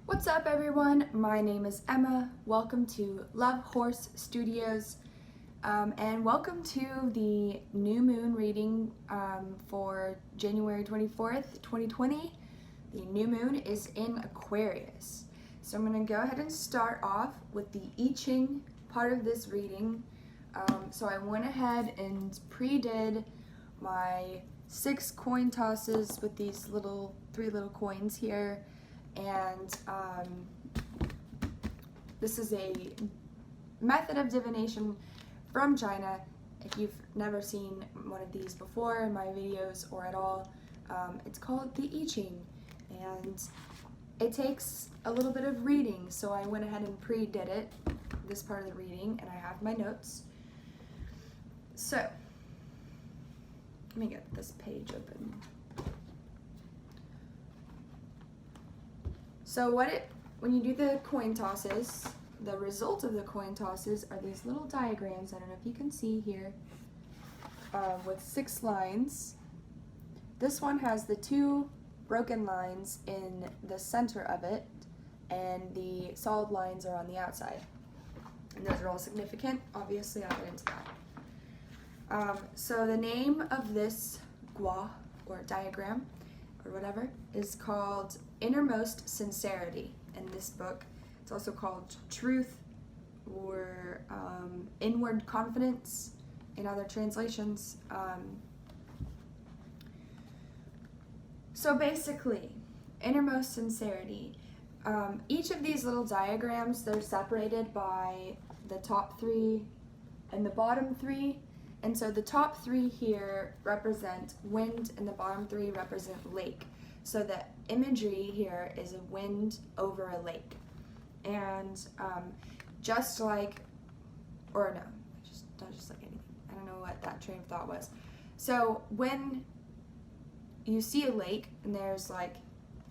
What's up, everyone? My name is Emma. Welcome to Love Horse Studios, and welcome to the new moon reading for January 24th, 2020. The new moon is in Aquarius. So I'm going to go ahead and start off with the I-Ching part of this reading. So I went ahead and pre-did my 6 coin tosses with these three little coins here. And this is a method of divination from China. If you've never seen one of these before in my videos or at all, it's called the I-Ching, and it takes a little bit of reading, so I went ahead and pre-did it, this part of the reading, and I have my notes. So, let me get this page open. So when you do the coin tosses, the result of the coin tosses are these little diagrams. I don't know if you can see here, with 6 lines. This one has the 2 broken lines in the center of it, and the solid lines are on the outside. And those are all significant. Obviously, I'll get into that. So the name of this gua, or diagram, or whatever, is called Innermost Sincerity in this book. It's also called Truth, or Inward Confidence in other translations. So basically, Innermost Sincerity. Each of these little diagrams, they're separated by the top 3 and the bottom 3. And so the top 3 here represent wind and the bottom 3 represent lake. So the imagery here is a wind over a lake. And just like, or no, not just like anything. I don't know what that train of thought was. So when you see a lake and there's like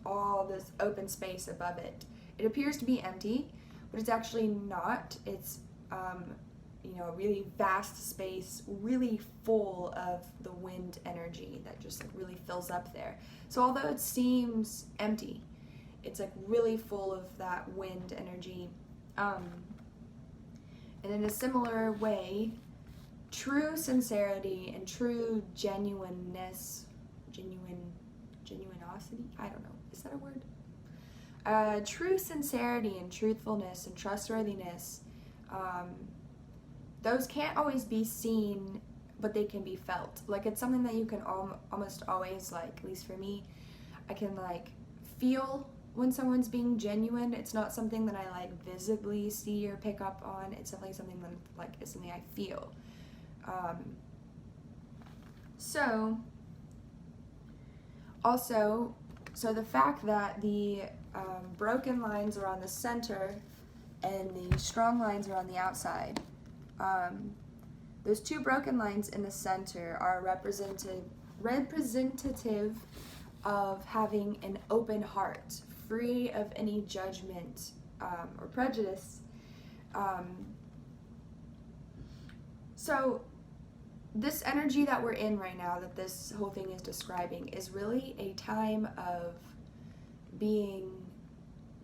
all this open space above it, it appears to be empty, but it's actually not. It's a really vast space, really full of the wind energy that just like really fills up there. So although it seems empty, it's like really full of that wind energy. And in a similar way, true sincerity and true genuineness, genuinosity, I don't know, is that a word? True sincerity and truthfulness and trustworthiness, those can't always be seen, but they can be felt. Like, it's something that you can almost always, like, at least for me, I can like feel when someone's being genuine. It's not something that I like visibly see or pick up on. It's definitely something that like is something I feel. So the fact that the broken lines are on the center and the strong lines are on the outside, those 2 broken lines in the center are representative of having an open heart, free of any judgment or prejudice. So this energy that we're in right now, that this whole thing is describing, is really a time of being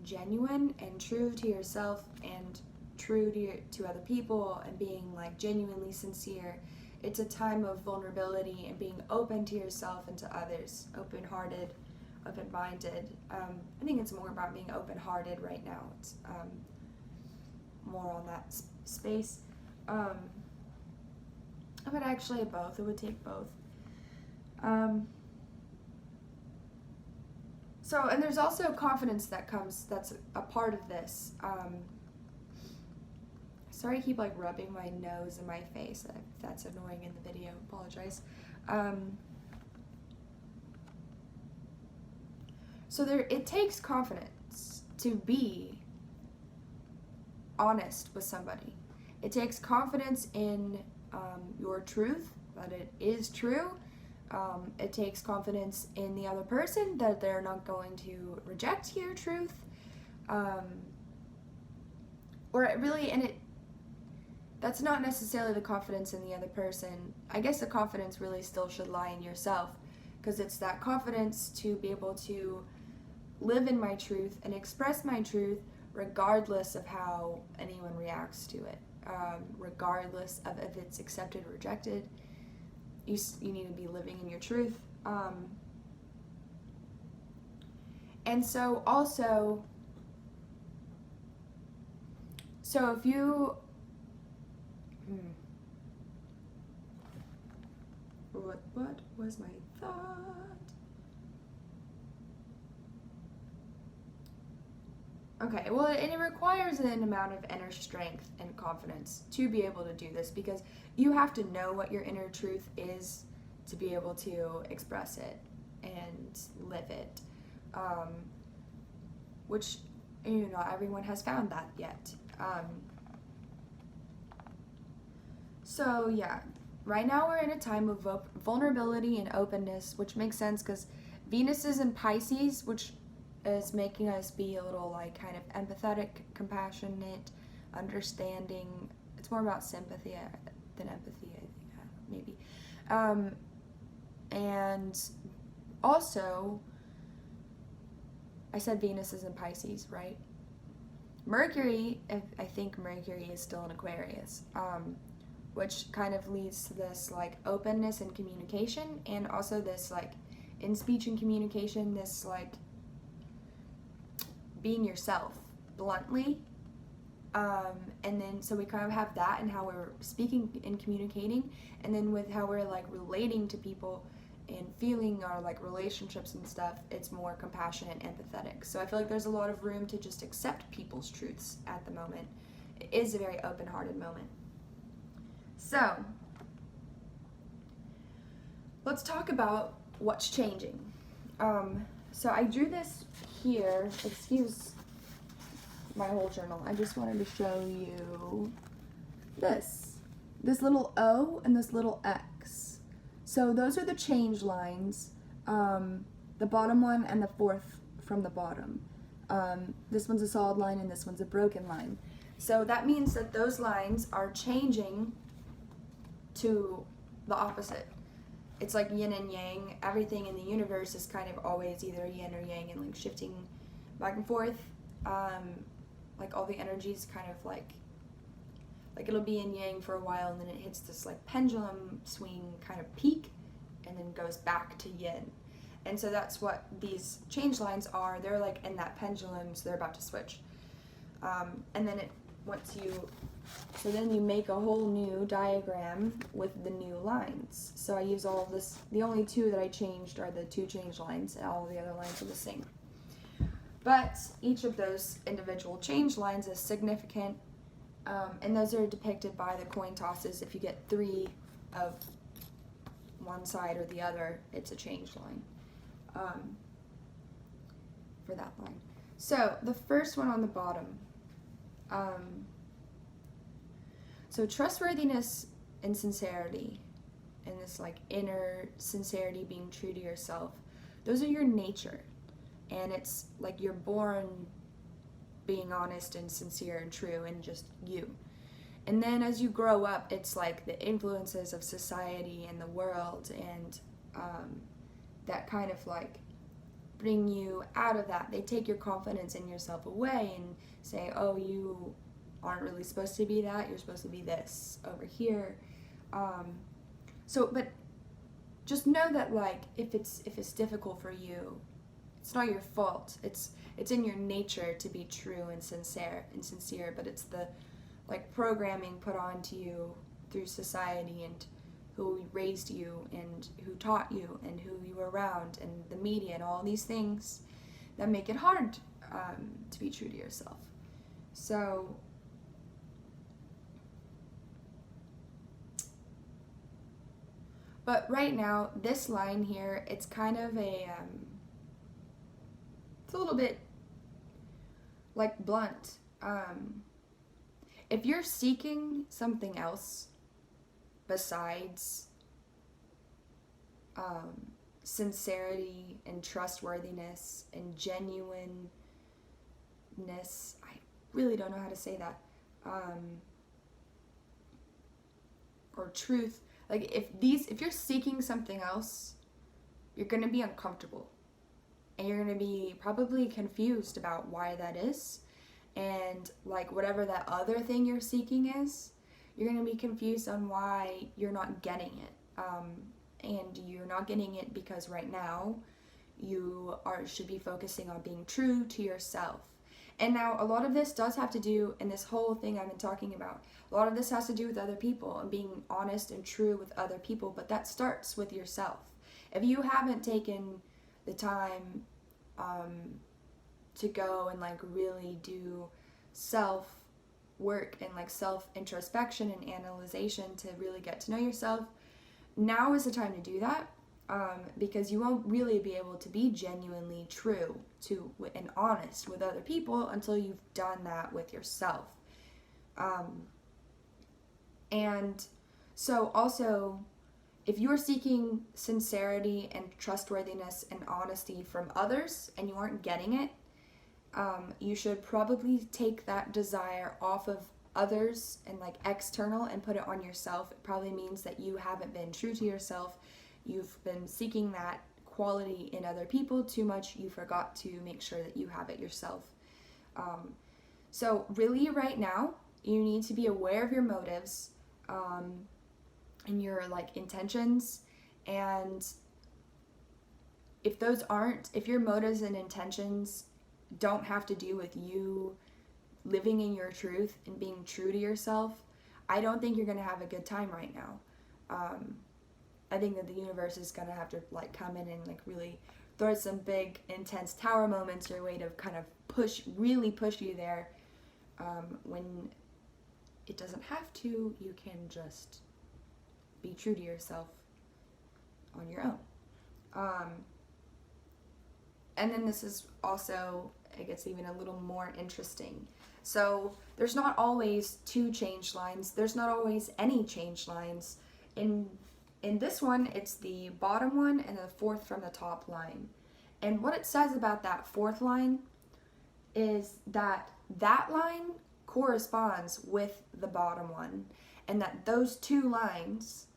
genuine and true to yourself and true to other people, and being like genuinely sincere. It's a time of vulnerability and being open to yourself and to others, open-hearted, open-minded. I think it's more about being open-hearted right now. It's more on that space. But actually both, it would take both. And there's also confidence that's a part of this. Sorry I keep like rubbing my nose in my face. If that's annoying in the video, apologize. It takes confidence to be honest with somebody. It takes confidence in your truth, that it is true. It takes confidence in the other person, that they're not going to reject your truth. That's not necessarily the confidence in the other person. I guess the confidence really still should lie in yourself, because it's that confidence to be able to live in my truth and express my truth regardless of how anyone reacts to it, regardless of if it's accepted or rejected. You need to be living in your truth. And so also, so if you, what was my thought? Okay, well, and it requires an amount of inner strength and confidence to be able to do this, because you have to know what your inner truth is to be able to express it and live it, which, not everyone has found that yet. So yeah, right now we're in a time of vulnerability and openness, which makes sense because Venus is in Pisces, which is making us be a little like kind of empathetic, compassionate, understanding. It's more about sympathy than empathy, I think, maybe. And also, I said Venus is in Pisces, right? Mercury, I think Mercury is still in Aquarius, which kind of leads to this like openness and communication, and also this like in speech and communication, this like being yourself bluntly, and then so we kind of have that in how we're speaking and communicating, and then with how we're like relating to people and feeling our like relationships and stuff, it's more compassionate and empathetic. So I feel like there's a lot of room to just accept people's truths at the moment. It is a very open-hearted moment. So let's talk about what's changing. So I drew this here. Excuse my whole journal. I just wanted to show you this little O and this little X. So those are the change lines, the bottom one and the fourth from the bottom. This one's a solid line and this one's a broken line. So that means that those lines are changing to the opposite. It's like yin and yang. Everything in the universe is kind of always either yin or yang and like shifting back and forth. Like all the energies kind of like it'll be in yang for a while, and then it hits this like pendulum swing kind of peak and then goes back to yin. And so that's what these change lines are. They're like in that pendulum, so they're about to switch. And then so then you make a whole new diagram with the new lines. So I use all of this. The only two that I changed are the two change lines, and all of the other lines are the same. But each of those individual change lines is significant, and those are depicted by the coin tosses. If you get 3 of one side or the other, it's a change line for that line. So the first one on the bottom, so trustworthiness and sincerity, and this like inner sincerity, being true to yourself, those are your nature. And it's like you're born being honest and sincere and true and just you. And then as you grow up, it's like the influences of society and the world and that kind of like bring you out of that. They take your confidence in yourself away and say, oh, you aren't really supposed to be that, you're supposed to be this over here. But just know that like if it's difficult for you, it's not your fault. It's in your nature to be true and sincere, but it's the like programming put onto you through society and who raised you and who taught you and who you were around and the media and all these things that make it hard to be true to yourself. So but right now, this line here, it's kind of it's a little bit like blunt. If you're seeking something else besides sincerity and trustworthiness and genuineness, I really don't know how to say that, or truth. Like if you're seeking something else, you're gonna be uncomfortable. and you're going to be probably confused about why that is. And like whatever that other thing you're seeking is, you're going to be confused on why you're not getting it. And you're not getting it because right now should be focusing on being true to yourself. And now a lot of this does have to do, in this whole thing I've been talking about, a lot of this has to do with other people and being honest and true with other people, but that starts with yourself. If you haven't taken the time to go and like really do self work and like self introspection and analyzation to really get to know yourself, now is the time to do that. Because you won't really be able to be genuinely true to and honest with other people until you've done that with yourself. And so also, if you're seeking sincerity and trustworthiness and honesty from others and you aren't getting it, you should probably take that desire off of others and like external and put it on yourself. It probably means that you haven't been true to yourself. You've been seeking that quality in other people too much. You forgot to make sure that you have it yourself. So really right now, you need to be aware of your motives and your like intentions. And if your motives and intentions don't have to do with you living in your truth and being true to yourself, I don't think you're going to have a good time right now. I think that the universe is going to have to like come in and like really throw some big intense tower moments your way to kind of really push you there. When it doesn't have to, you can just be true to yourself on your own. And then this is also, it gets even a little more interesting. So there's not always 2 change lines. There's not always any change lines. In this one, it's the bottom one and the 4th from the top line. And what it says about that 4th line is that line corresponds with the bottom one, and that those 2 lines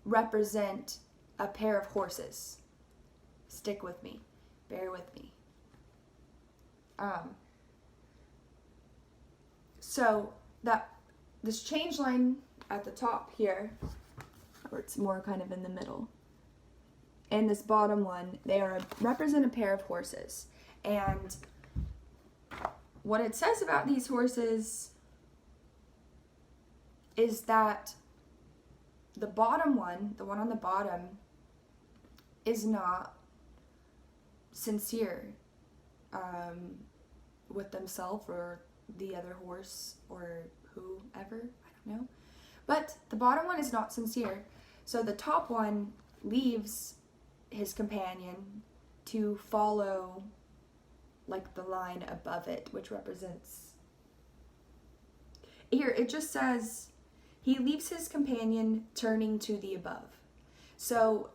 represent a pair of horses. Stick with me. Bear with me. So this change line at the top here, or it's more kind of in the middle, and this bottom one, they represent a pair of horses. And what it says about these horses is that the bottom one, the one on the bottom, is not sincere with themselves or the other horse or whoever, I don't know. But the bottom one is not sincere. So the top one leaves his companion to follow like the line above it, which represents, here it just says he leaves his companion turning to the above. So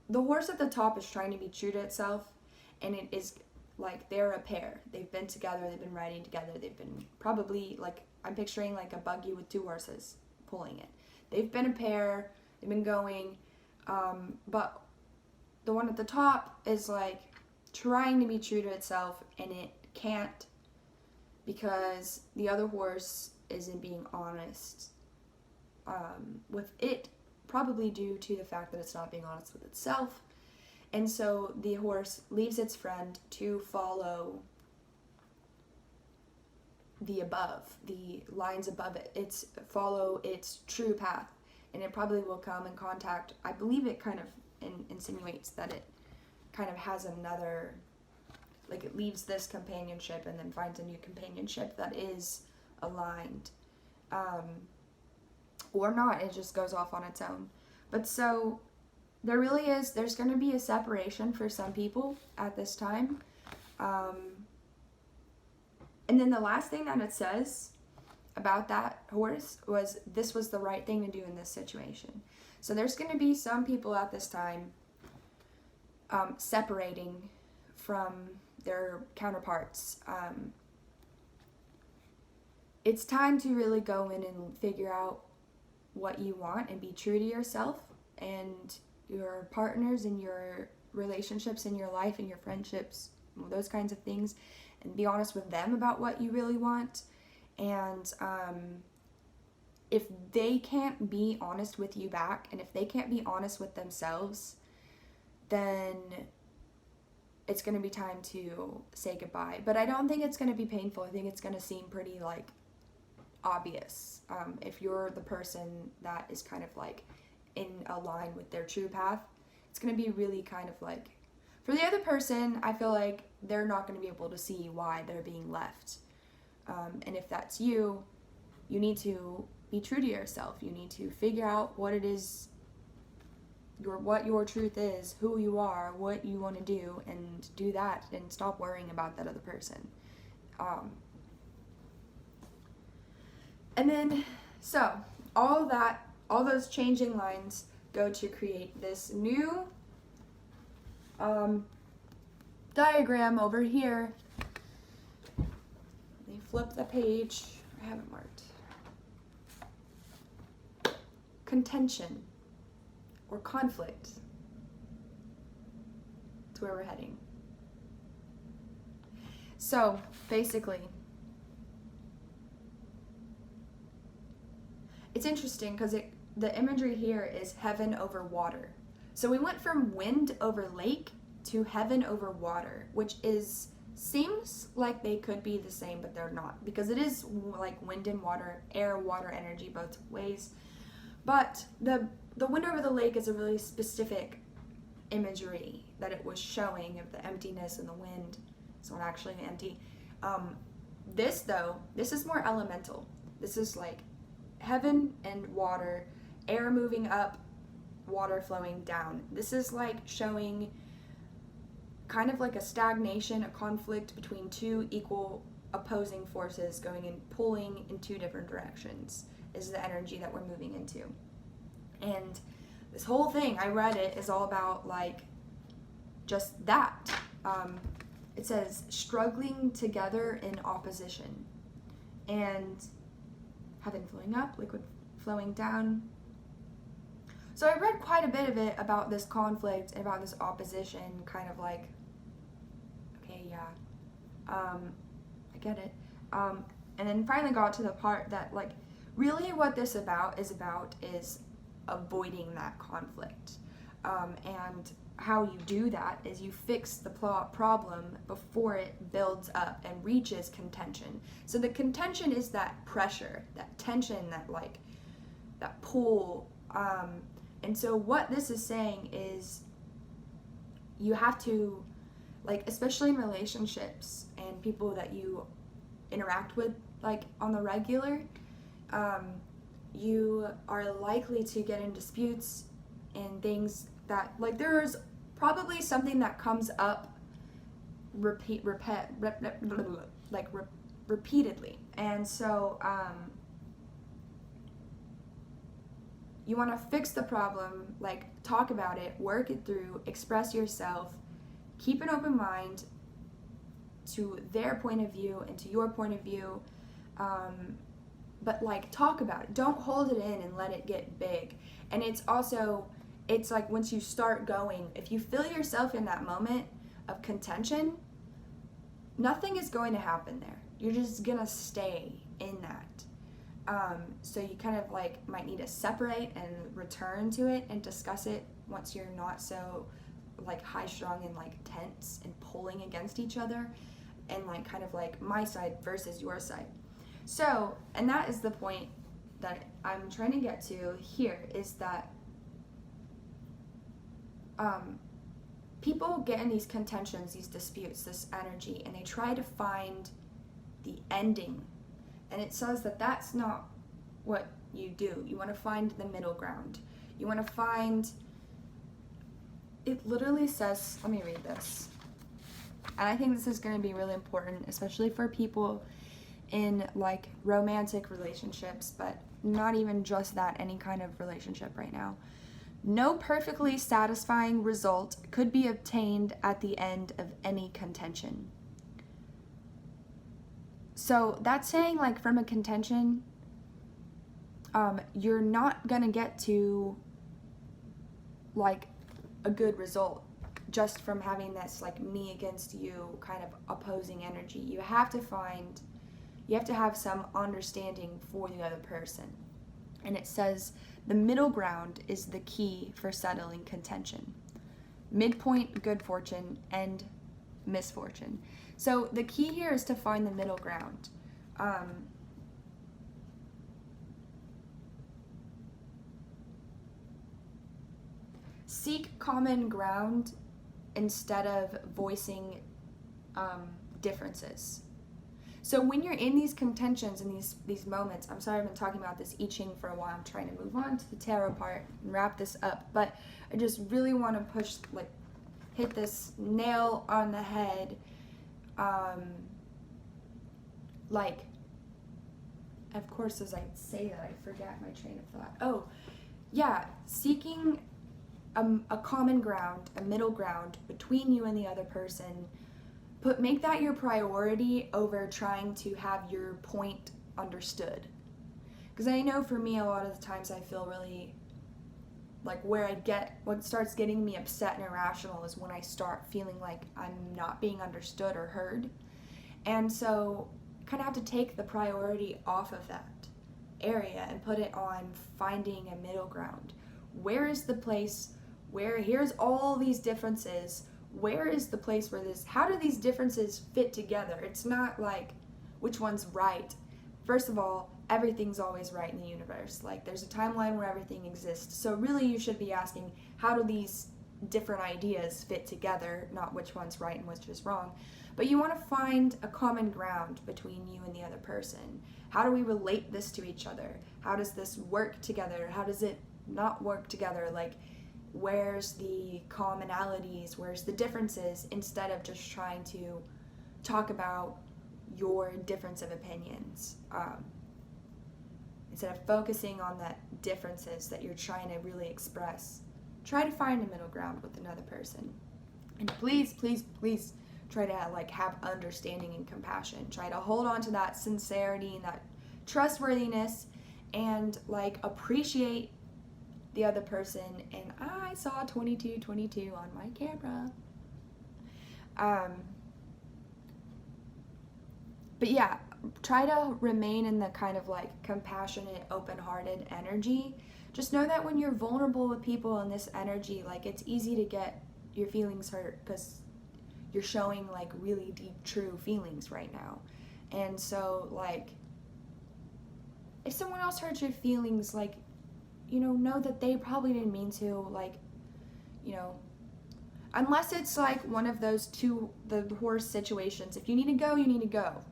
the horse at the top is trying to be true to itself, and it is like they're a pair. They've been together, they've been riding together, they've been probably like, I'm picturing like a buggy with 2 horses pulling it. They've been a pair, they've been going, but the one at the top is like trying to be true to itself, and it can't because the other horse isn't being honest with it, probably due to the fact that it's not being honest with itself. And so the horse leaves its friend to follow the above, the lines above it. It's follow its true path, and it probably will come in contact. I believe it kind of insinuates that it kind of has another, like it leaves this companionship and then finds a new companionship that is aligned, or not. It just goes off on its own. But so there's going to be a separation for some people at this time. And then the last thing that it says about that horse was this was the right thing to do in this situation. So there's going to be some people at this time separating from their counterparts. It's time to really go in and figure out what you want and be true to yourself and your partners and your relationships in your life and your friendships, those kinds of things, and be honest with them about what you really want. And if they can't be honest with you back, and if they can't be honest with themselves, then it's going to be time to say goodbye. But I don't think it's going to be painful. I think it's going to seem pretty like obvious if you're the person that is kind of like in a line with their true path. It's going to be really kind of like, for the other person, I feel like they're not going to be able to see why they're being left. And if that's you, you need to be true to yourself. You need to figure out what it is, what your truth is, who you are, what you want to do, and do that, and stop worrying about that other person. And then, so all those changing lines go to create this new diagram over here. Let me flip the page. I have it marked. Contention or conflict. That's where we're heading. So basically, it's interesting because the imagery here is heaven over water. So we went from wind over lake to heaven over water, which seems like they could be the same, but they're not, because it is like wind and water, air, water, energy, both ways. But the wind over the lake is a really specific imagery that it was showing of the emptiness and the wind. It's not actually empty. This is more elemental. This is like heaven and water, air moving up, water flowing down. This is like showing kind of like a stagnation, a conflict between two equal opposing forces going and pulling in two different directions is the energy that we're moving into. And this whole thing, I read it, is all about like just that. It says struggling together in opposition, and heaven flowing up, liquid flowing down. So I read quite a bit of it about this conflict and about this opposition, kind of like, okay, yeah, I get it. And then finally got to the part that like really what this is avoiding that conflict. And how you do that is you fix the problem before it builds up and reaches contention. So the contention is that pressure, that tension, that pull. And so what this is saying is you have to, like, especially in relationships and people that you interact with like on the regular, you are likely to get in disputes and things that, like, there's probably something that comes up repeatedly. And so you want to fix the problem, like talk about it, work it through, express yourself, keep an open mind to their point of view and to your point of view, but like talk about it. Don't hold it in and let it get big. And it's like once you start going, if you feel yourself in that moment of contention, nothing is going to happen there. You're just gonna stay in that. So you kind of like might need to separate and return to it and discuss it once you're not so like high strung and like tense and pulling against each other, and like kind of like my side versus your side. So, and that is the point that I'm trying to get to here, is that people get in these contentions, these disputes, this energy, and they try to find the ending. And it says that that's not what you do. You want to find the middle ground. You want to find, it literally says, let me read this. And I think this is going to be really important, especially for people in like romantic relationships, but not even just that, any kind of relationship right now. No perfectly satisfying result could be obtained at the end of any contention. So that's saying, like, from a contention, you're not gonna get to like a good result just from having this like me against you kind of opposing energy. You have to have some understanding for the other person. And it says the middle ground is the key for settling contention. Midpoint, good fortune, end, misfortune. So the key here is to find the middle ground. Seek common ground instead of voicing differences. So when you're in these contentions and these moments, I'm sorry I've been talking about this I-Ching for a while. I'm trying to move on to the tarot part and wrap this up, but I just really want to push, like, hit this nail on the head. Like, of course, as I say that, I forget my train of thought. Oh, yeah, seeking a common ground, a middle ground between you and the other person. Make that your priority over trying to have your point understood. Because I know for me, a lot of the times I feel really like what starts getting me upset and irrational is when I start feeling like I'm not being understood or heard. And so kind of have to take the priority off of that area and put it on finding a middle ground. Where is the place where here's all these differences? Where is the place where how do these differences fit together? It's not like which one's right. First of all, everything's always right in the universe. Like, there's a timeline where everything exists. So really you should be asking, how do these different ideas fit together, not which one's right and which is wrong. But you want to find a common ground between you and the other person. How do we relate this to each other? How does this work together? How does it not work together? Like, where's the commonalities, where's the differences, instead of just trying to talk about your difference of opinions. Instead of focusing on that differences that you're trying to really express, try to find a middle ground with another person. And please, please, please try to have understanding and compassion. Try to hold on to that sincerity and that trustworthiness, and appreciate the other person. And I saw 2222 on my camera. But yeah, try to remain in the kind of compassionate, open-hearted energy. Just know that when you're vulnerable with people in this energy, it's easy to get your feelings hurt because you're showing really deep, true feelings right now. And so if someone else hurts your feelings, know that they probably didn't mean to, unless it's one of those the horse situations. If you need to go, you need to go.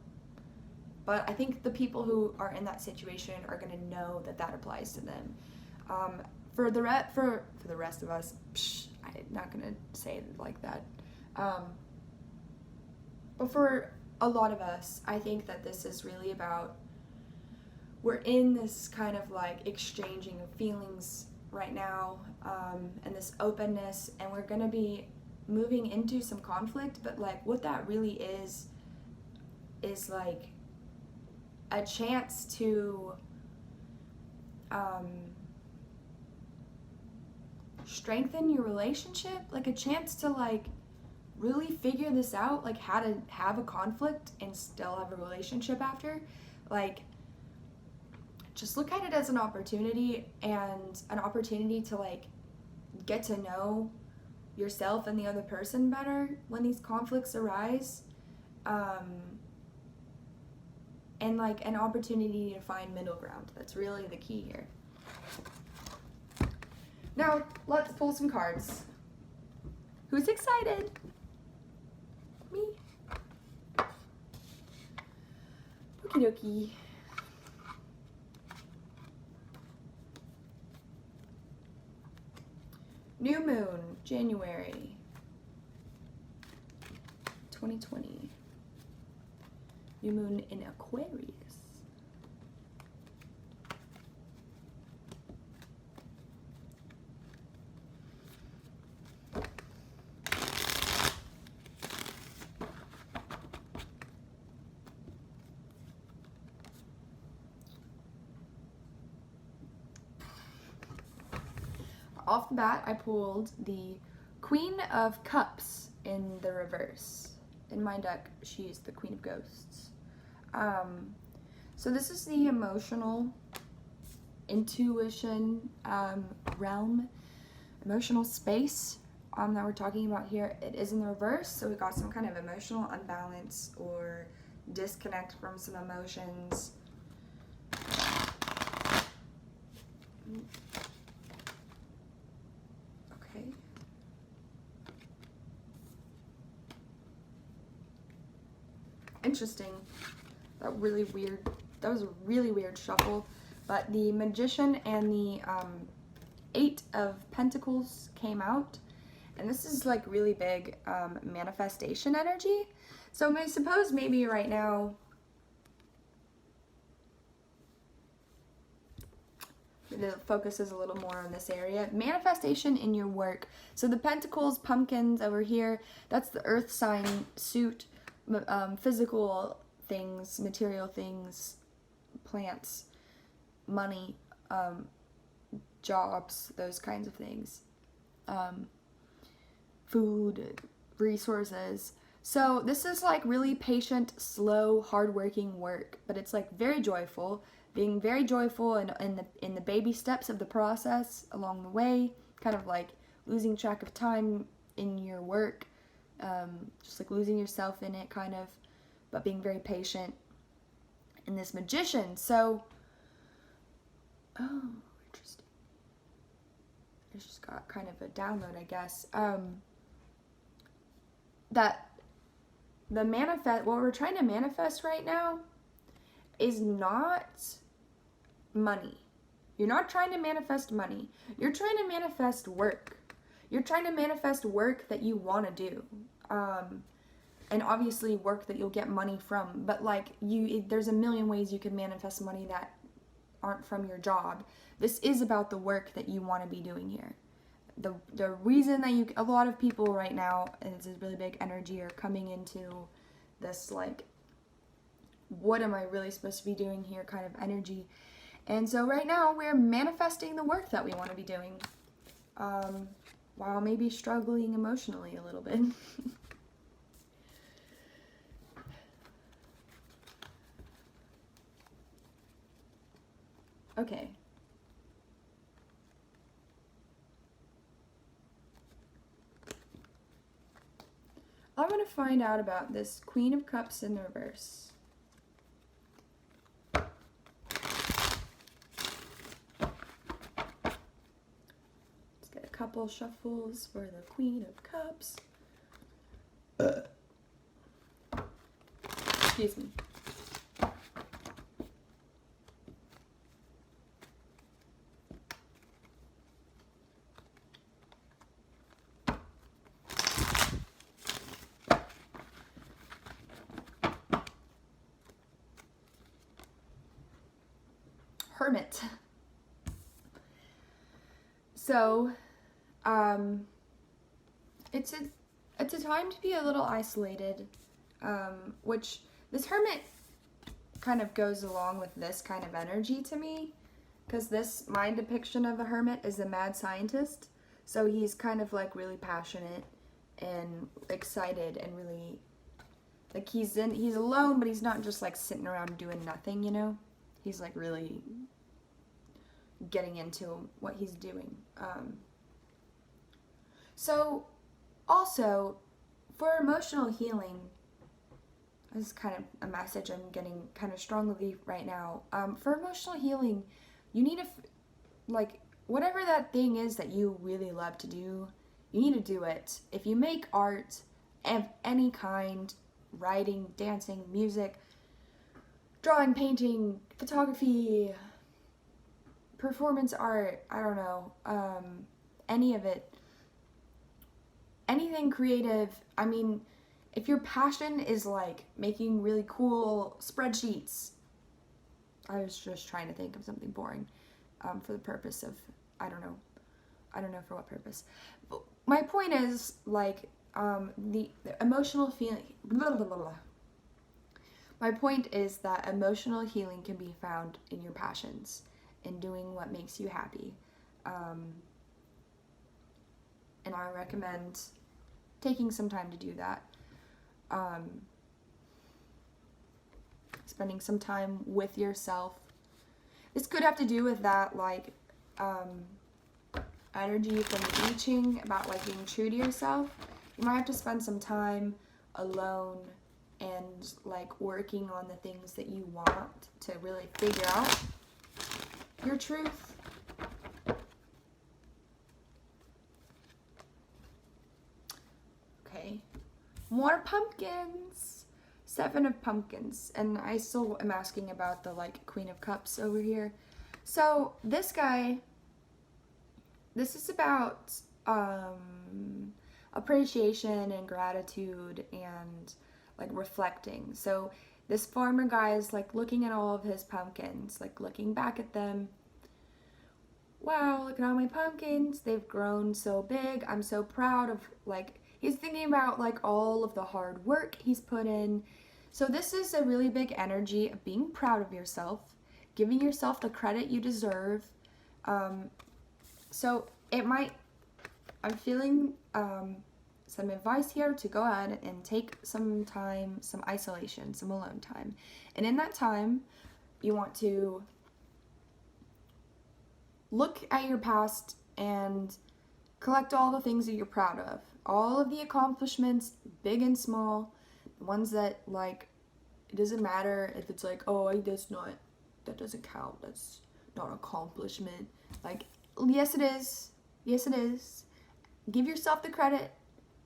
But I think the people who are in that situation are going to know that applies to them. For the rest of us, I'm not going to say it like that. But for a lot of us, I think that this is really about, we're in this kind of exchanging of feelings right now, and this openness, and we're going to be moving into some conflict, but what that really is a chance to strengthen your relationship, a chance to really figure this out, how to have a conflict and still have a relationship after. Just look at it as an opportunity, and an opportunity to get to know yourself and the other person better when these conflicts arise, and an opportunity to find middle ground. That's really the key here. Now let's pull some cards. Who's excited? Me. Okie dokie. New moon, January 2020. New moon in Aquarius. Off the bat, I pulled the Queen of Cups in the reverse. In my deck, she is the Queen of Ghosts. So this is the emotional intuition realm, emotional space that we're talking about here. It is in the reverse, so we got some kind of emotional unbalance or disconnect from some emotions. Okay. Interesting. That was a really weird shuffle. But the Magician and the Eight of Pentacles came out. And this is like really big manifestation energy. So I suppose maybe right now the focus is a little more on this area. Manifestation in your work. So the Pentacles, pumpkins over here, that's the earth sign suit, physical things, material things, plants, money, jobs, those kinds of things. Food, resources. So this is like really patient, slow, hardworking work, but it's like very joyful, being very joyful in the baby steps of the process along the way, kind of like losing track of time in your work, just like losing yourself in it kind of, but being very patient. In this Magician, so, oh, interesting. I just got kind of a download, I guess. That what we're trying to manifest right now is not money. You're not trying to manifest money. You're trying to manifest work. You're trying to manifest work that you want to do. And obviously work that you'll get money from. But like there's a million ways you can manifest money that aren't from your job. This is about the work that you want to be doing here. The reason that a lot of people right now, and it's a really big energy, are coming into this like, what am I really supposed to be doing here kind of energy. And so right now we're manifesting the work that we want to be doing, while maybe struggling emotionally a little bit. Okay. I want to find out about this Queen of Cups in the reverse. Let's get a couple shuffles for the Queen of Cups. Excuse me. Hermit. So, it's a time to be a little isolated, which this Hermit kind of goes along with this kind of energy to me, because my depiction of a hermit is a mad scientist, so he's kind of like really passionate and excited and really, like he's alone, but he's not just like sitting around doing nothing, you know? He's like really getting into what he's doing. So also for emotional healing, this is kind of a message I'm getting kind of strongly right now. For emotional healing, you need to, like, whatever that thing is that you really love to do, you need to do it. If you make art of any kind, writing, dancing, music, drawing, painting, photography, performance art, I don't know, any of it, anything creative. I mean, if your passion is like making really cool spreadsheets, I was just trying to think of something boring, for the purpose of, I don't know for what purpose. But my point is, like, the emotional feeling, blah, blah, blah, blah. My point is that emotional healing can be found in your passions, in doing what makes you happy. and I recommend taking some time to do that. Spending some time with yourself. This could have to do with that, like, energy from the I-Ching about, like, being true to yourself. You might have to spend some time alone and, like, working on the things that you want to really figure out your truth. Okay, more pumpkins. 7 of pumpkins, and I still am asking about the, like, Queen of Cups over here. So this guy, this is about appreciation and gratitude and, like, reflecting. So this farmer guy is, like, looking at all of his pumpkins, like, looking back at them. Wow, look at all my pumpkins. They've grown so big. I'm so proud of, like, he's thinking about, like, all of the hard work he's put in. So this is a really big energy of being proud of yourself, giving yourself the credit you deserve. So it might, I'm feeling some advice here to go ahead and take some time, some isolation, some alone time. And in that time, you want to look at your past and collect all the things that you're proud of. All of the accomplishments, big and small, the ones that, like, it doesn't matter if it's like, oh, that doesn't count, that's not an accomplishment. Like, yes it is, yes it is. Give yourself the credit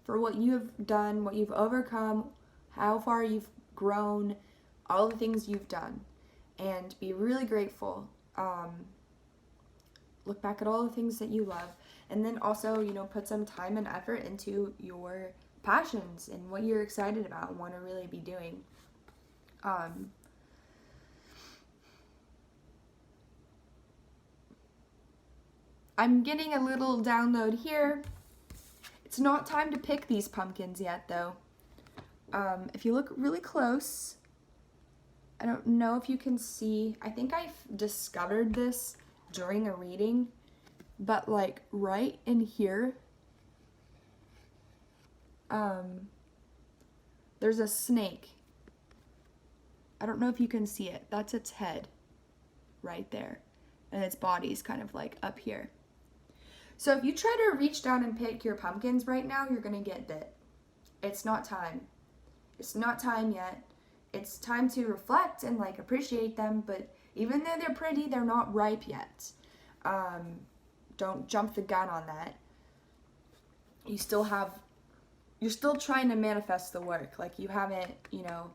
for what you have done, what you've overcome, how far you've grown, all the things you've done, and be really grateful. Look back at all the things that you love, and then also, you know, put some time and effort into your passions and what you're excited about and want to really be doing. I'm getting a little download here. It's not time to pick these pumpkins yet, though. If you look really close, I don't know if you can see, I think I discovered this during a reading, but, like, right in here, there's a snake. I don't know if you can see it. That's its head right there, and its body's kind of, like, up here. So if you try to reach down and pick your pumpkins right now, you're gonna get bit. It's not time. It's not time yet. It's time to reflect and, like, appreciate them, but even though they're pretty, they're not ripe yet. Don't jump the gun on that. You're still trying to manifest the work. Like, you haven't, you know,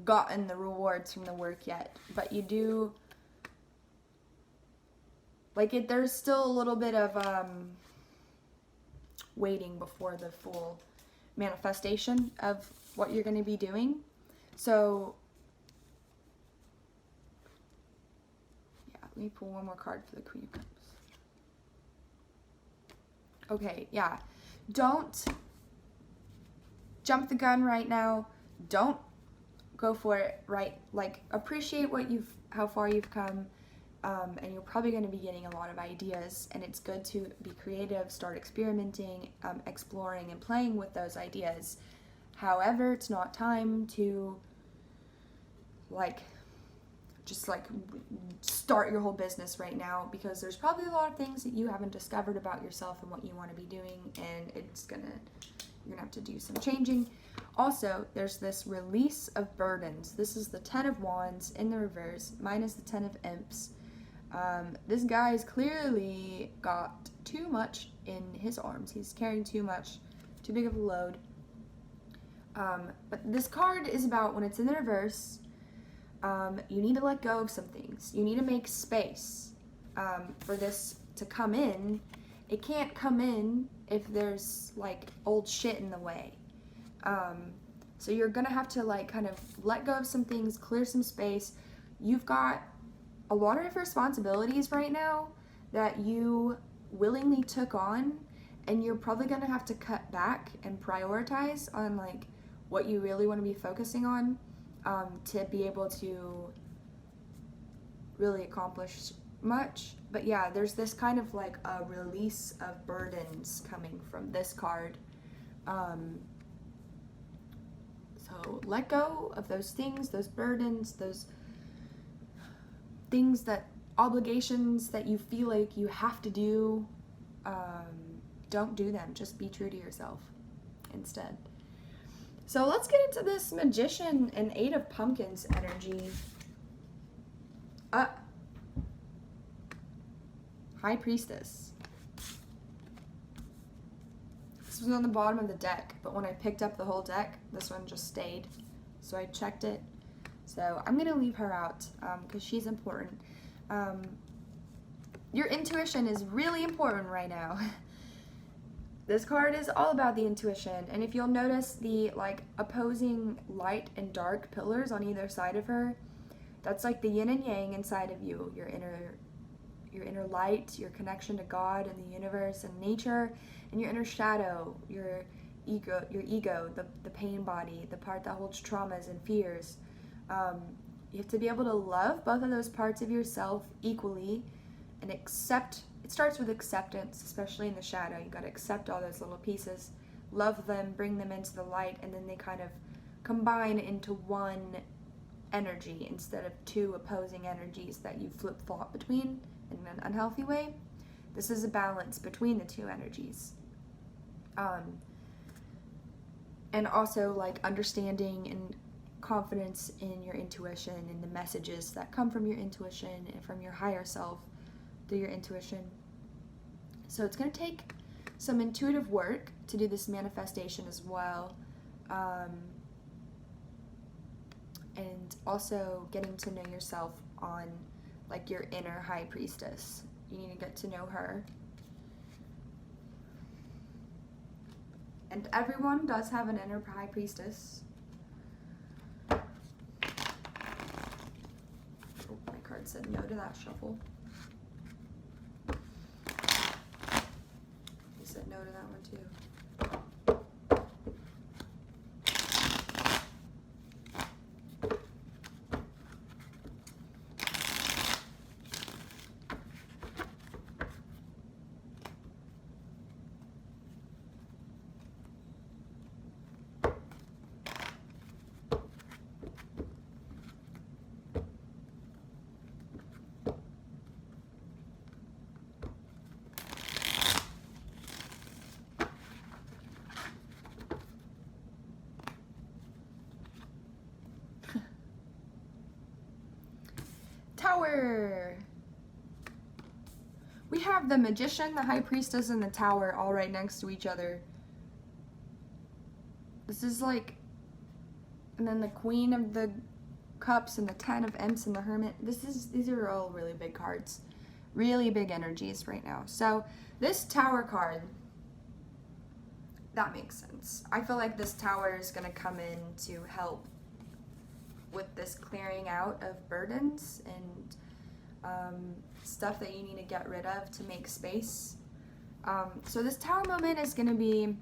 gotten the rewards from the work yet, but you do, like, there's still a little bit of waiting before the full manifestation of what you're going to be doing. So yeah, let me pull one more card for the Queen of Cups. Okay, yeah, don't jump the gun right now. Don't go for it, right? Like, appreciate how far you've come, and you're probably going to be getting a lot of ideas, and it's good to be creative, start experimenting, exploring, and playing with those ideas. However, it's not time to, like, just, like, start your whole business right now, because there's probably a lot of things that you haven't discovered about yourself and what you want to be doing, and you're gonna have to do some changing. Also, there's this release of burdens. This is the 10 of Wands in the reverse, minus the 10 of Imps. This guy's clearly got too much in his arms. He's carrying too much, too big of a load. But this card is about, when it's in the reverse, you need to let go of some things. You need to make space for this to come in. It can't come in if there's, like, old shit in the way. So you're gonna have to, like, kind of let go of some things, clear some space. You've got a lot of responsibilities right now that you willingly took on, and you're probably gonna have to cut back and prioritize on, like, what you really want to be focusing on, to be able to really accomplish much, but yeah, there's this kind of like a release of burdens coming from this card. So let go of those things, those burdens, those things, that obligations that you feel like you have to do. Don't do them. Just be true to yourself instead. So let's get into this Magician and Eight of Pumpkins energy. High Priestess. This was on the bottom of the deck, but when I picked up the whole deck, this one just stayed. So I checked it. So I'm going to leave her out because she's important. Your intuition is really important right now. This card is all about the intuition, and if you'll notice the like opposing light and dark pillars on either side of her, that's like the yin and yang inside of you, your inner light, your connection to God and the universe and nature, and your inner shadow, your ego, the pain body, the part that holds traumas and fears. You have to be able to love both of those parts of yourself equally and accept. It starts with acceptance, especially in the shadow. You got to accept all those little pieces, love them, bring them into the light, and then they kind of combine into one energy instead of two opposing energies that you flip-flop between in an unhealthy way. This is a balance between the two energies. And also like understanding and confidence in your intuition and the messages that come from your intuition and from your higher self through your intuition. So it's going to take some intuitive work to do this manifestation as well. And also getting to know yourself on like your inner High Priestess. You need to get to know her. And everyone does have an inner High Priestess. Oh, my card said no to that shuffle. He said no to that one too. Tower. We have the Magician, the High Priestess, and the Tower all right next to each other. This is like, and then the Queen of the Cups and the Ten of Imps and the Hermit. These are all really big cards. Really big energies right now. So this Tower card, that makes sense. I feel like this Tower is going to come in to help with this clearing out of burdens and stuff that you need to get rid of to make space. So this Tower moment is going to be,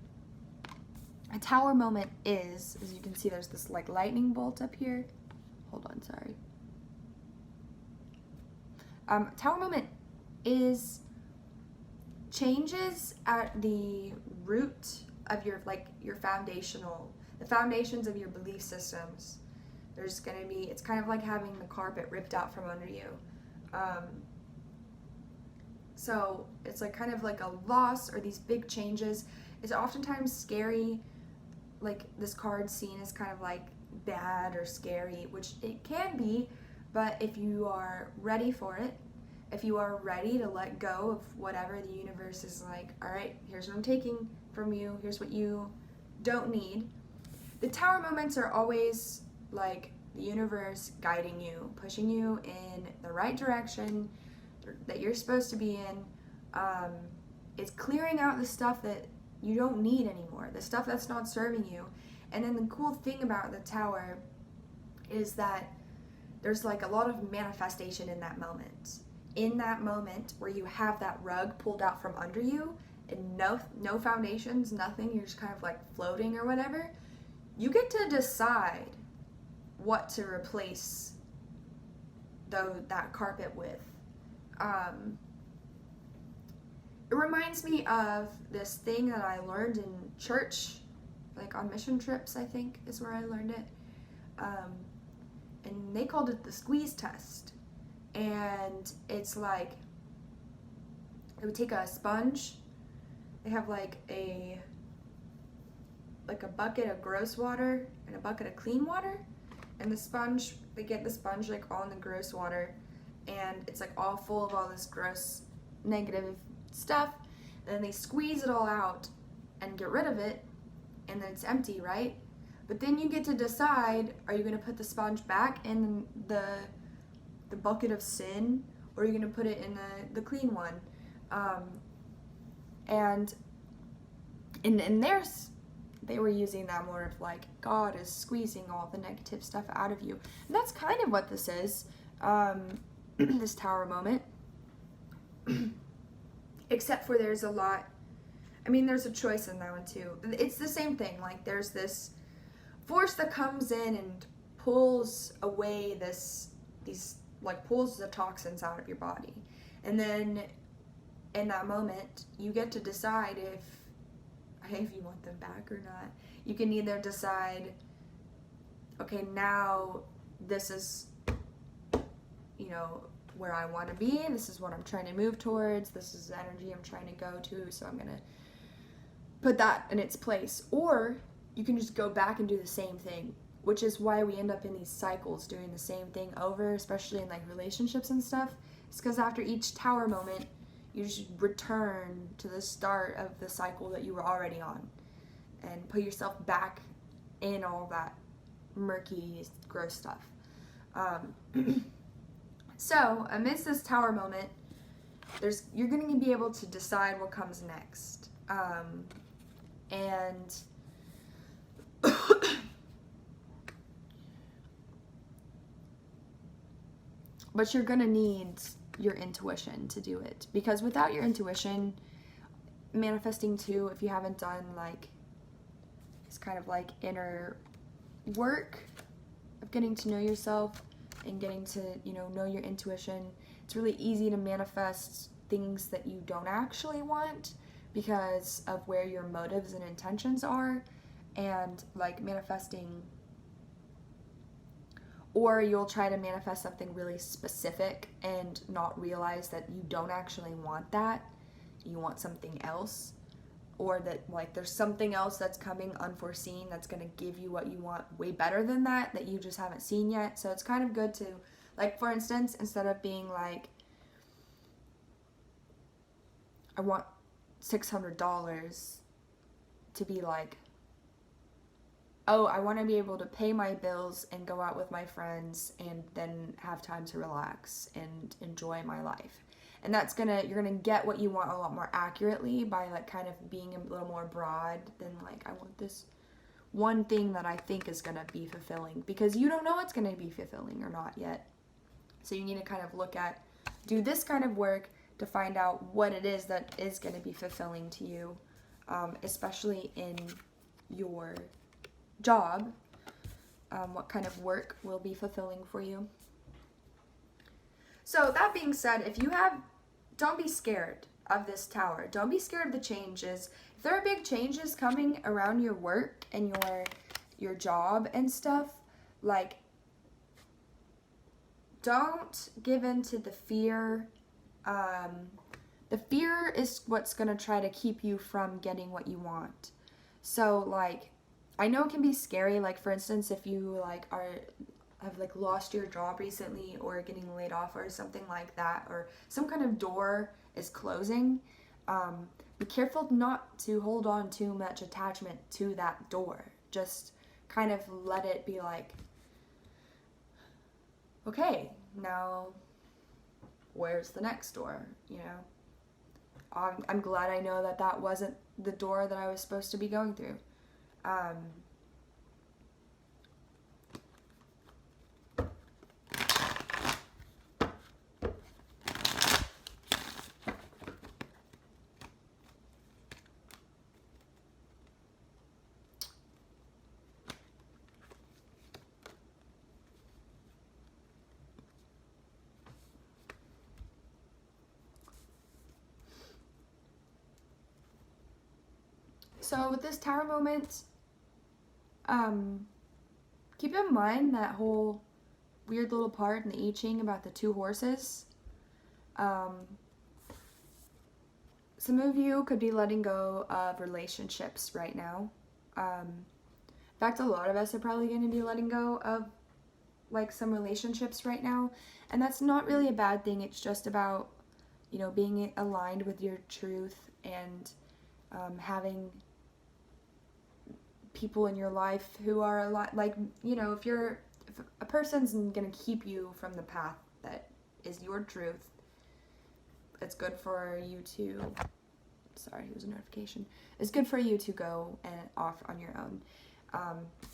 a Tower moment is, as you can see, there's this like lightning bolt up here. Hold on, sorry. Tower moment is changes at the root of your, like, your the foundations of your belief systems. There's going to be, it's kind of like having the carpet ripped out from under you. So it's like kind of like a loss or these big changes. It's oftentimes scary, like this card seen as kind of like bad or scary, which it can be, but if you are ready for it, if you are ready to let go of whatever the universe is like, all right, here's what I'm taking from you, here's what you don't need. The Tower moments are always like the universe guiding you, pushing you in the right direction that you're supposed to be in. It's clearing out the stuff that you don't need anymore, the stuff that's not serving you. And then the cool thing about the Tower is that there's like a lot of manifestation in that moment. In that moment where you have that rug pulled out from under you and no foundations, nothing, you're just kind of like floating or whatever, you get to decide what to replace that carpet with. It reminds me of this thing that I learned in church, like on mission trips, I think is where I learned it. And they called it the squeeze test. And it's like, it would take a sponge. They have like a bucket of gross water and a bucket of clean water. And the sponge, they get the sponge like all in the gross water. And it's like all full of all this gross negative stuff, and then they squeeze it all out and get rid of it, and then it's empty, right? But then you get to decide, are you going to put the sponge back in the bucket of sin, or are you going to put it in the clean one? And in theirs, they were using that more of like, God is squeezing all the negative stuff out of you. And that's kind of what this is, this tower moment. Except for there's a lot, I mean, there's a choice in that one too. It's the same thing, like there's this force that comes in and pulls away pulls the toxins out of your body. And then in that moment, you get to decide if you want them back or not. You can either decide, okay, now this is, where I want to be, this is what I'm trying to move towards, this is the energy I'm trying to go to, so I'm going to put that in its place. Or you can just go back and do the same thing, which is why we end up in these cycles doing the same thing over, especially in like relationships and stuff. It's because after each tower moment, you just return to the start of the cycle that you were already on and put yourself back in all that murky, gross stuff. So, amidst this tower moment, you're going to be able to decide what comes next. But you're going to need your intuition to do it. Because without your intuition, manifesting too, if you haven't done like, it's kind of like inner work of getting to know yourself, and getting to, know your intuition, it's really easy to manifest things that you don't actually want because of where your motives and intentions are, and like manifesting, or you'll try to manifest something really specific and not realize that you don't actually want that, you want something else, or that like there's something else that's coming unforeseen that's going to give you what you want way better than that you just haven't seen yet. So it's kind of good to, like, for instance, instead of being like, I want $600, to be like, oh, I want to be able to pay my bills and go out with my friends and then have time to relax and enjoy my life. And you're gonna get what you want a lot more accurately by like kind of being a little more broad than like, I want this one thing that I think is gonna be fulfilling, because you don't know it's gonna be fulfilling or not yet. So you need to kind of do this kind of work to find out what it is that is gonna be fulfilling to you, especially in your job. What kind of work will be fulfilling for you. So that being said, don't be scared of this tower. Don't be scared of the changes. If there are big changes coming around your work and your job and stuff, like, don't give in to the fear. The fear is what's going to try to keep you from getting what you want. So, like, I know it can be scary. Like, for instance, if you, like, have like lost your job recently or getting laid off or something like that, or some kind of door is closing, be careful not to hold on too much attachment to that door. Just kind of let it be like, okay, now where's the next door, I'm glad I know that wasn't the door that I was supposed to be going through. So with this Tower moment, keep in mind that whole weird little part in the I-Ching about the 2 horses. Some of you could be letting go of relationships right now. In fact, a lot of us are probably going to be letting go of like some relationships right now, and that's not really a bad thing. It's just about, you know, being aligned with your truth and having people in your life who are a lot like, you know, if a person's gonna keep you from the path that is your truth, it's good for you to, sorry, it was a notification, it's good for you to go and off on your own,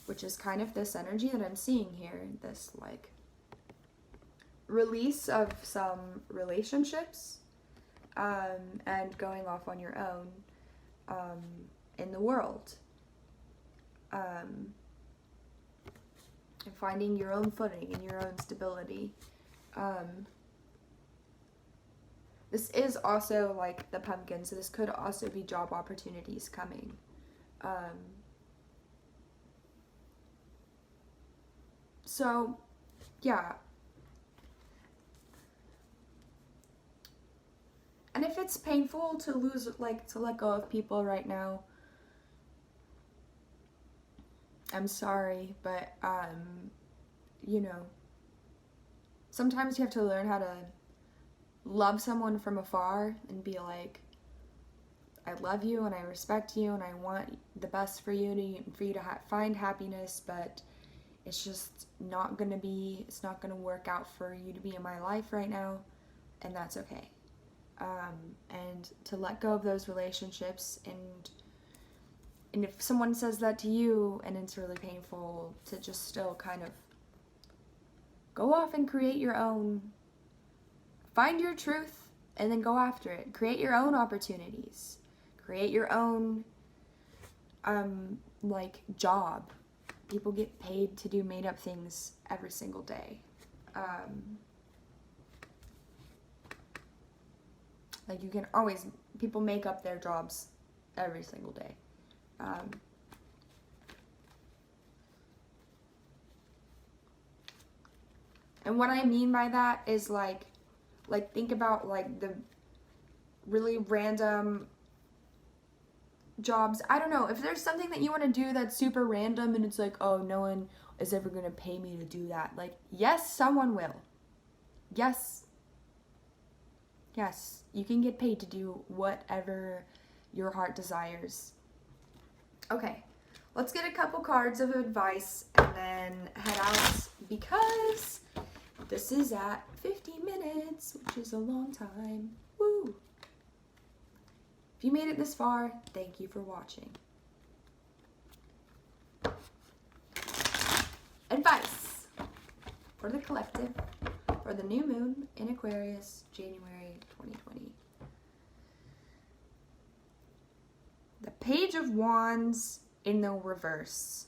which is kind of this energy that I'm seeing here, this like release of some relationships, and going off on your own in the world, and finding your own footing and your own stability. This is also like the pumpkin, so this could also be job opportunities coming. So, yeah. And if it's painful to lose, like, to let go of people right now, I'm sorry, but, you know, sometimes you have to learn how to love someone from afar and be like, I love you and I respect you and I want the best for you to find happiness, but it's just not gonna be, it's not gonna work out for you to be in my life right now, and that's okay. And to let go of those relationships, and if someone says that to you and it's really painful, to just still kind of go off and create your own, find your truth and then go after it. Create your own opportunities. Create your own like job. People get paid to do made up things every single day. Like you can always, people make up their jobs every single day. And what I mean by that is like think about like the really random jobs. I don't know, if there's something that you want to do that's super random and it's like, oh, no one is ever going to pay me to do that. Like, yes, someone will. Yes, you can get paid to do whatever your heart desires. Okay, let's get a couple cards of advice and then head out, because this is at 50 minutes, which is a long time. Woo! If you made it this far, thank you for watching. Advice for the collective for the new moon in Aquarius, January 2020. The Page of Wands in the reverse.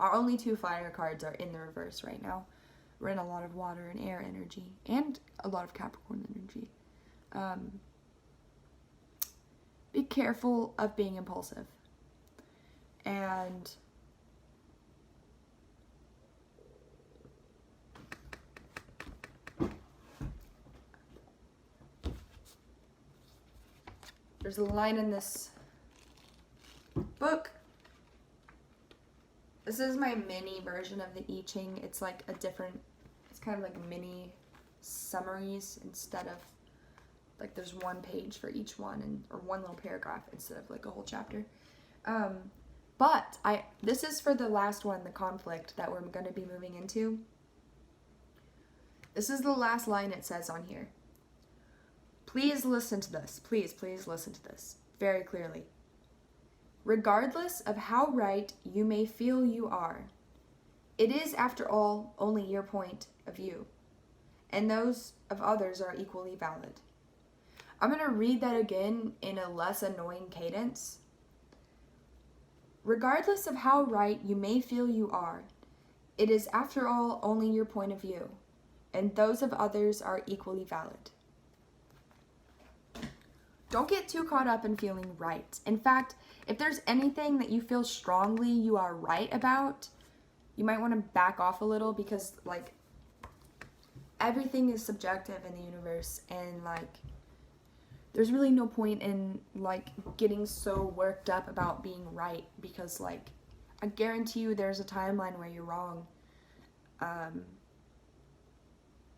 Our only 2 fire cards are in the reverse right now. We're in a lot of water and air energy and a lot of Capricorn energy. Be careful of being impulsive. And there's a line in this book. This is my mini version of the I-Ching. It's like a different, it's kind of like mini summaries instead of, like there's 1 page for each one, or 1 little paragraph instead of like a whole chapter. But this is for the last one, the conflict that we're going to be moving into. This is the last line it says on here. Please listen to this. Please listen to this very clearly. Regardless of how right you may feel you are, it is, after all, only your point of view, and those of others are equally valid. I'm going to read that again in a less annoying cadence. Regardless of how right you may feel you are, it is, after all, only your point of view, and those of others are equally valid. don't get too caught up in feeling right. In fact, if there's anything that you feel strongly you are right about, you might want to back off a little, because like everything is subjective in the universe, and like there's really no point in like getting so worked up about being right, because like I guarantee you there's a timeline where you're wrong.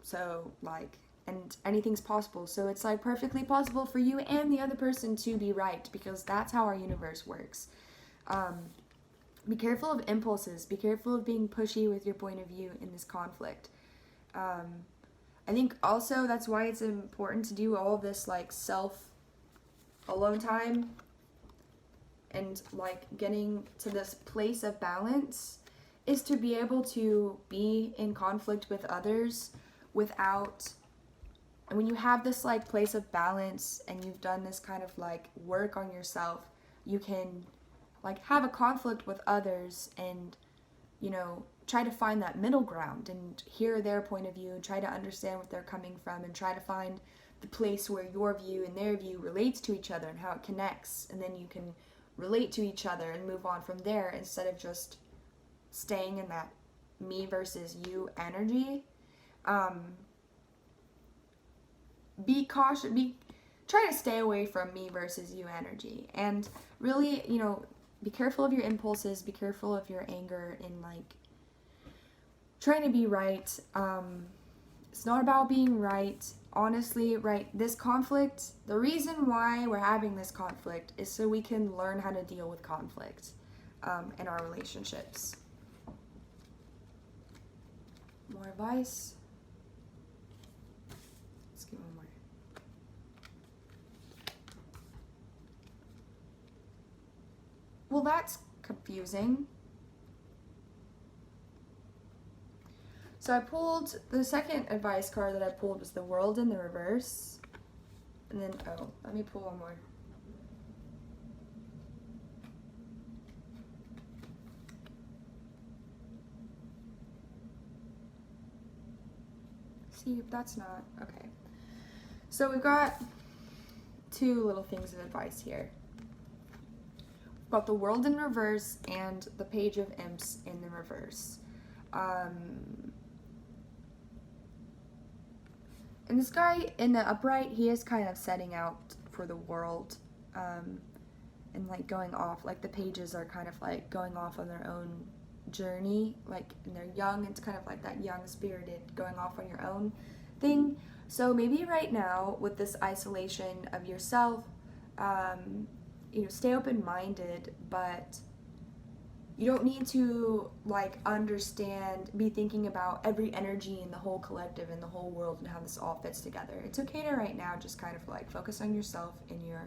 So like, and anything's possible. So it's like perfectly possible for you and the other person to be right, because that's how our universe works. Be careful of impulses. Be careful of being pushy with your point of view in this conflict. I think also that's why it's important to do all this like self alone time and like getting to this place of balance, is to be able to be in conflict with others without, and when you have this like place of balance and you've done this kind of like work on yourself, you can like have a conflict with others and, you know, try to find that middle ground and hear their point of view and try to understand what they're coming from, and try to find the place where your view and their view relates to each other and how it connects, and then you can relate to each other and move on from there, instead of just staying in that me versus you energy. Be cautious, try to stay away from me versus you energy, and really, you know, be careful of your impulses, be careful of your anger, and like trying to be right. It's not about being right. Honestly, right, this conflict, the reason why we're having this conflict is so we can learn how to deal with conflict in our relationships. More advice. Let's get one more. Well, that's confusing. So I pulled, the second advice card that I pulled was the World in the reverse. And then, oh, let me pull one more. See, that's not, okay. So we've got two little things of advice here. We've got the World in reverse and the Page of Imps in the reverse. And this guy in the upright, he is kind of setting out for the world, and like going off, like the pages are kind of like going off on their own journey, like, and they're young, it's kind of like that young spirited going off on your own thing. So maybe right now with this isolation of yourself, you know, stay open-minded, but you don't need to like understand, be thinking about every energy in the whole collective and the whole world and how this all fits together. It's okay to right now just kind of like focus on yourself and your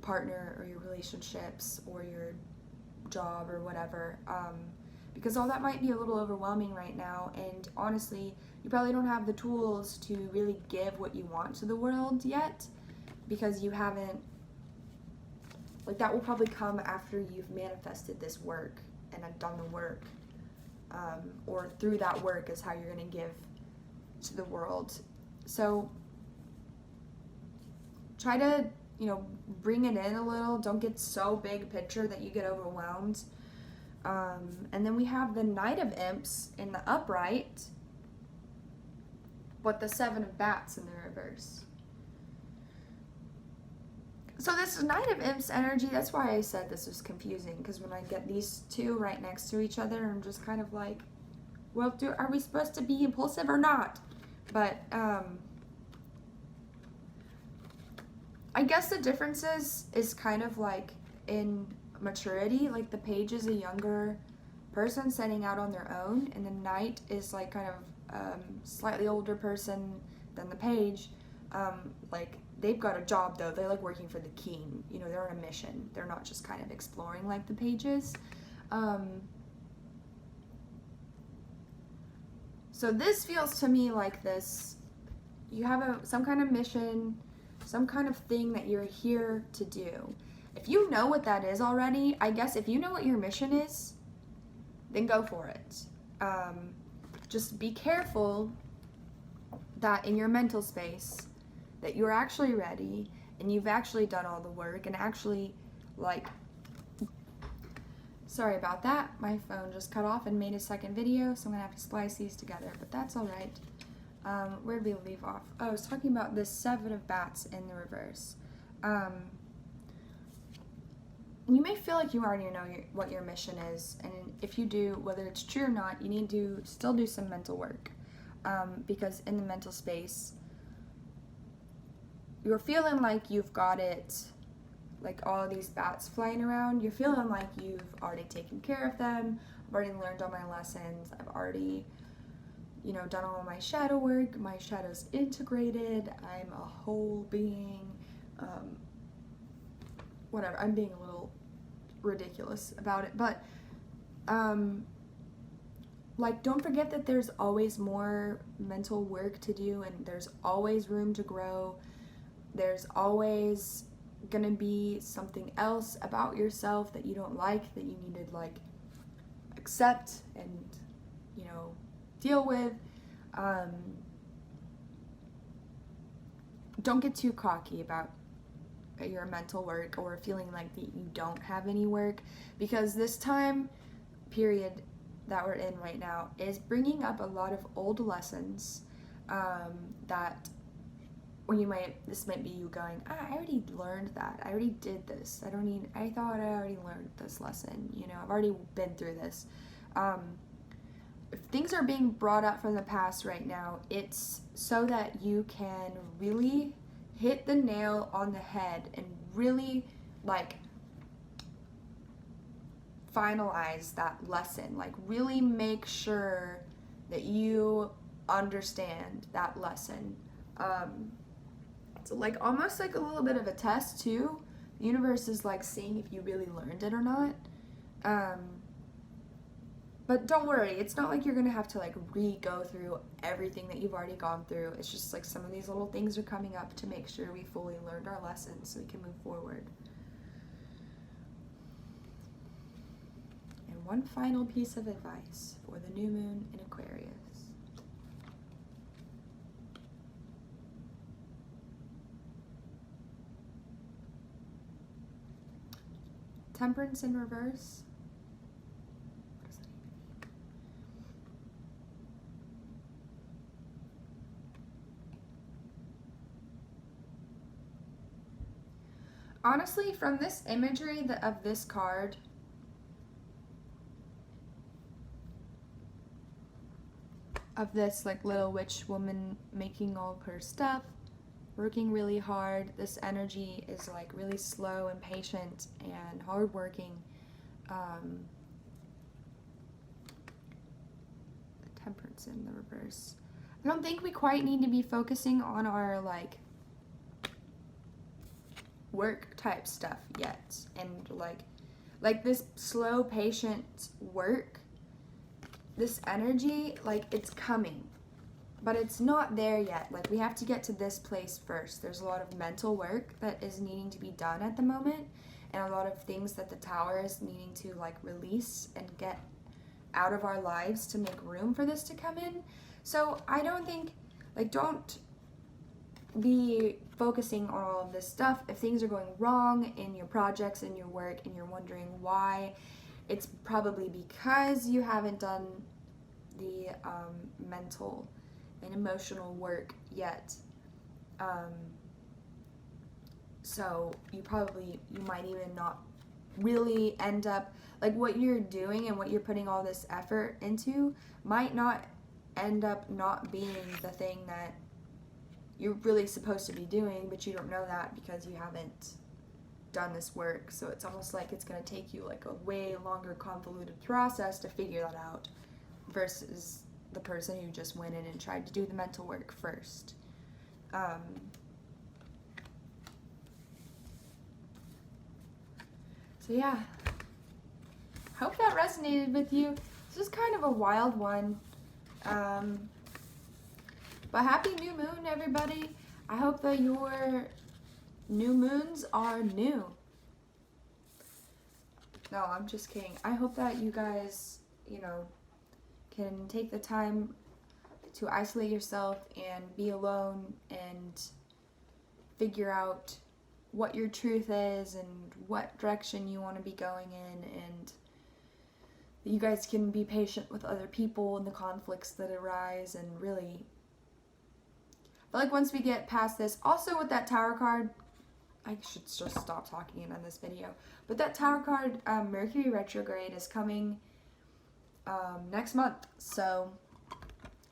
partner or your relationships or your job or whatever, because all that might be a little overwhelming right now, and honestly you probably don't have the tools to really give what you want to the world yet, because you haven't, like, that will probably come after you've manifested this work and have done the work, or through that work is how you're going to give to the world. So try to, you know, bring it in a little. Don't get so big picture that you get overwhelmed. And then we have the Knight of Imps in the upright, but the Seven of Bats in the reverse. So this Knight of Imps energy, that's why I said this was confusing, because when I get these two right next to each other, I'm just kind of like, well, are we supposed to be impulsive or not? But I guess the differences is kind of like in maturity. Like the Page is a younger person setting out on their own, and the Knight is like kind of slightly older person than the Page. Like they've got a job though. They're like working for the king. You know, they're on a mission. They're not just kind of exploring like the Pages. So this feels to me like this. You have some kind of mission, some kind of thing that you're here to do. If you know what that is already, I guess if you know what your mission is, then go for it. Just be careful that in your mental space that you're actually ready and you've actually done all the work and actually, like, sorry about that, my phone just cut off and made a second video, so I'm gonna have to splice these together, but that's all right. Where did we leave off? Oh, I was talking about this 7 of bats in the reverse. You may feel like you already know what your mission is, and if you do, whether it's true or not, you need to still do some mental work, because in the mental space, you're feeling like you've got it, like all of these bats flying around, you're feeling like you've already taken care of them, I've already learned all my lessons, I've already, you know, done all my shadow work, my shadow's integrated, I'm a whole being, whatever, I'm being a little ridiculous about it, but like, don't forget that there's always more mental work to do, and there's always room to grow. There's always gonna be something else about yourself that you don't like, that you need to, like, accept and, you know, deal with. Don't get too cocky about your mental work or feeling like that you don't have any work, because this time period that we're in right now is bringing up a lot of old lessons that, or this might be you going, I already learned that, I already did this, I thought I already learned this lesson, you know, I've already been through this. If things are being brought up from the past right now, it's so that you can really hit the nail on the head and really, like, finalize that lesson, like, really make sure that you understand that lesson. So, like, almost like a little bit of a test too. The universe is, like, seeing if you really learned it or not. But don't worry, it's not like you're gonna have to, like, re-go through everything that you've already gone through. It's just like some of these little things are coming up to make sure we fully learned our lessons so we can move forward. And one final piece of advice for the new moon in Aquarius. Temperance in reverse. Honestly, from this imagery of this card, of this, like, little witch woman making all of her stuff, working really hard, this energy is, like, really slow and patient and hardworking. The Temperance in the reverse. I don't think we quite need to be focusing on our, like, work type stuff yet, and like this slow patient work, this energy, like, it's coming, but it's not there yet. Like, we have to get to this place first. There's a lot of mental work that is needing to be done at the moment, and a lot of things that the Tower is needing to, like, release and get out of our lives to make room for this to come in. So I don't think, like, don't be focusing on all of this stuff. If things are going wrong in your projects and your work and you're wondering why, it's probably because you haven't done the mental and emotional work yet. So you might even not really end up, like, what you're doing and what you're putting all this effort into might not end up not being the thing that you're really supposed to be doing, but you don't know that because you haven't done this work. So it's almost like it's going to take you, like, a way longer convoluted process to figure that out versus the person who just went in and tried to do the mental work first. So yeah, hope that resonated with you. This is kind of a wild one. But happy new moon, everybody. I hope that your new moons are new. No, I'm just kidding. I hope that you guys, you know, can take the time to isolate yourself and be alone and figure out what your truth is and what direction you want to be going in, and you guys can be patient with other people and the conflicts that arise, and really I feel like once we get past this, also with that Tower card, I should just stop talking in on this video, but that Tower card, Mercury retrograde is coming next month, so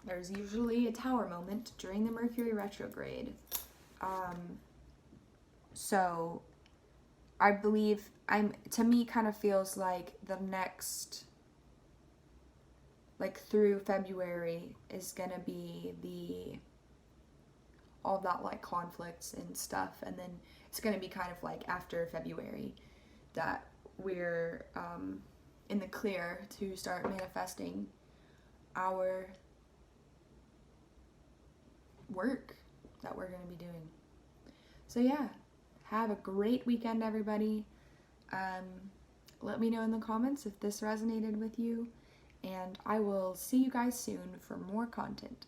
there's usually a Tower moment during the Mercury retrograde. So I believe to me kind of feels like the next, like through February is gonna be all that like conflicts and stuff, and then it's gonna be kind of like after February that we're in the clear to start manifesting our work that we're gonna be doing. So yeah, have a great weekend, everybody. Let me know in the comments if this resonated with you, and I will see you guys soon for more content.